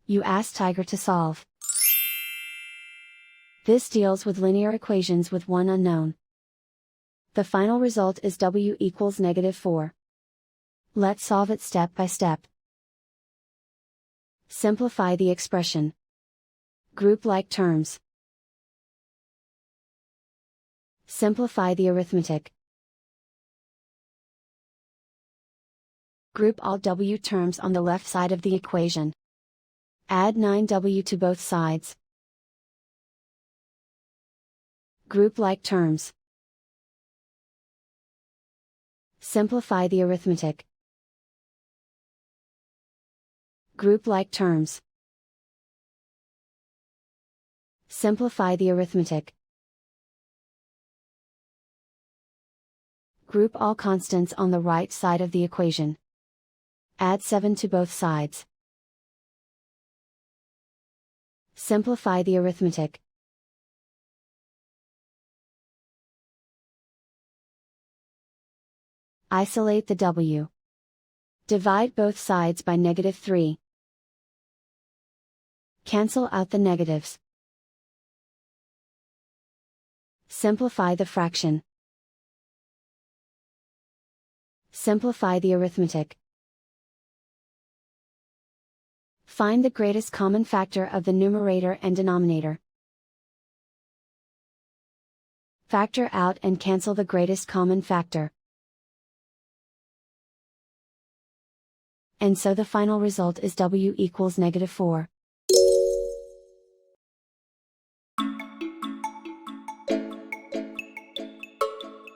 You ask Tiger to solve. This deals with linear equations with one unknown. The final result is w equals -4. Let's solve it step by step. Simplify the expression. Group like terms. Simplify the arithmetic. Group all w terms on the left side of the equation. Add 9w to both sides. Group like terms. Simplify the arithmetic. Group like terms. Simplify the arithmetic. Group all constants on the right side of the equation. Add 7 to both sides. Simplify the arithmetic. Isolate the w. Divide both sides by -3. Cancel out the negatives. Simplify the fraction. Simplify the arithmetic. Find the greatest common factor of the numerator and denominator. Factor out and cancel the greatest common factor. And so the final result is w equals -4.